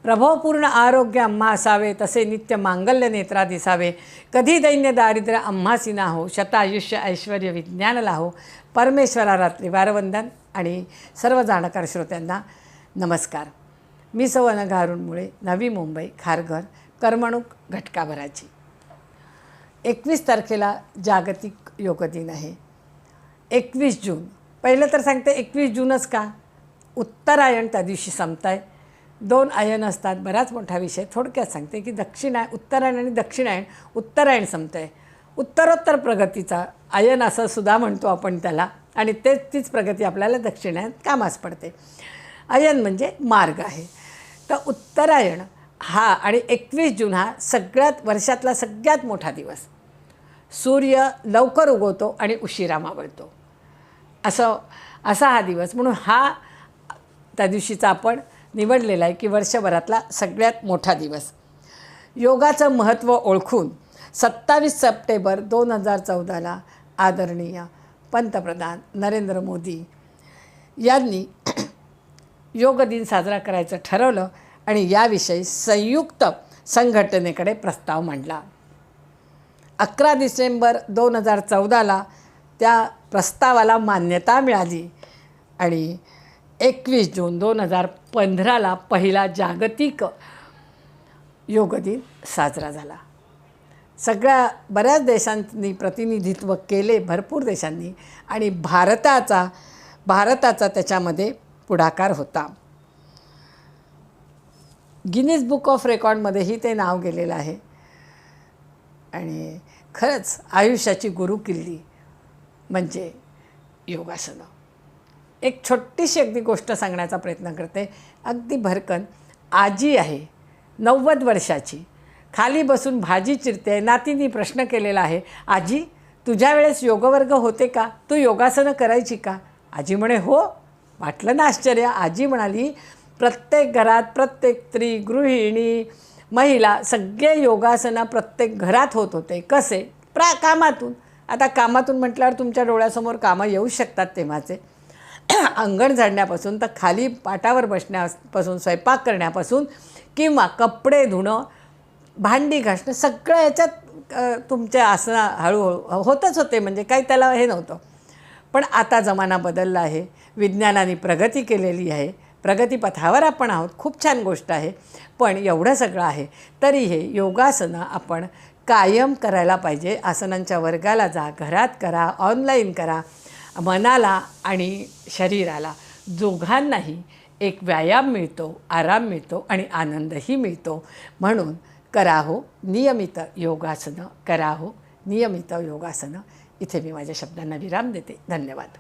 प्रभावपूर्ण आरोग्य आम्हा असावे, तसे नित्य मांगल्य नेत्रा दिसावे. कधी दैन्य दारिद्र्य आम्हासी ना हो, शतायुष्य ऐश्वर्य विज्ञान लाहो. परमेश्वरा रात्री वारवंदन आणि सर्व जाणकार श्रोत्यांना नमस्कार. मी सौ अनघा अरुणमुळे, नवी मुंबई, खारघर, करमणूक घटकाभराची. 21 तारखेला जागतिक योग दिन आहे. 21 जून. पहिलं तर सांगते 21 जूनच का? उत्तरायण त्या दिवशी संपताय. 2 आयन असतात, बराच मोठा विषय. थोडक्यात सांगते की उत्तरायण आणि दक्षिणायन. उत्तरायण संपतंय. उत्तरोत्तर प्रगतीचा आयन असं सुद्धा म्हणतो आपण त्याला, आणि तीच प्रगती आपल्याला दक्षिणायन कामास पडते. आयन म्हणजे मार्ग आहे. तर उत्तरायण हा आणि 21 जून हा वर्षातला सगळ्यात मोठा दिवस. सूर्य लवकर उगवतो आणि उशिरा मावळतो, असा हा दिवस. म्हणून हा त्या दिवशीचा आपण निवडलेला आहे की वर्षभरातला सगळ्यात मोठा दिवस. योगाचं महत्त्व ओळखून 27 सप्टेंबर 2014ला आदरणीय पंतप्रधान नरेंद्र मोदी यांनी योग दिन साजरा करायचं ठरवलं आणि याविषयी संयुक्त संघटनेकडे प्रस्ताव मांडला. 11 डिसेंबर 2014ला त्या प्रस्तावाला मान्यता मिळाली आणि 21 जून 2015ला पहिला जागतिक योग दिन साजरा झाला. बऱ्याच देशांनी प्रतिनिधित्व केले, भरपूर देशांनी, आणि भारताचा त्याच्यामध्ये पुढाकार होता. गिनीज बुक ऑफ रेकॉर्डमध्येही ते नाव गेलेलं आहे. आणि खरंच आयुष्याची गुरुकिल्ली म्हणजे योगासनं. एक छोटीशी अगदी गोष्ट सांगण्याचा प्रयत्न करते. अगदी भरकन आजी आहे, 90 वर्षाची, खाली बसून भाजी चिरते. नातींनी प्रश्न केलेला आहे, आजी तुझ्या वेळेस योगवर्ग होते का? तू योगासनं करायची का? आजी म्हणे हो. वाटलं ना आश्चर्य. आजी म्हणाली, प्रत्येक घरात प्रत्येक स्त्री, गृहिणी, महिला सगळे योगासनं प्रत्येक घरात होत होते. कसे? कामातून. आता कामातून म्हटल्यावर तुमच्या डोळ्यासमोर कामं येऊ शकतात तेव्हाचे. अंगण झाडण्यापासून तर खाली पाटावर बसण्यापासून, स्वयंपाक करण्यापासून, किंवा कपडे धुणं, भांडी घासणं, सगळं याच्यात तुमच्या आसनं हळूहळू होतच होते. म्हणजे काही त्याला हे नव्हतं. पण आता जमाना बदलला आहे. विज्ञानाने प्रगती केलेली आहे. प्रगतीपथावर आपण आहोत. खूप छान गोष्ट आहे. पण एवढं सगळं आहे तरी हे योगासनं आपण कायम करायला पाहिजे. आसनांच्या वर्गाला जा, घरात करा, ऑनलाईन करा. मनाला आणि शरीराला दोघांनाही एक व्यायाम मिळतो, आराम मिळतो आणि आनंदही मिळतो. म्हणून करा हो नियमित योगासनं, करा हो नियमित योगासनं. इथे मी माझ्या शब्दांना विराम देते. धन्यवाद.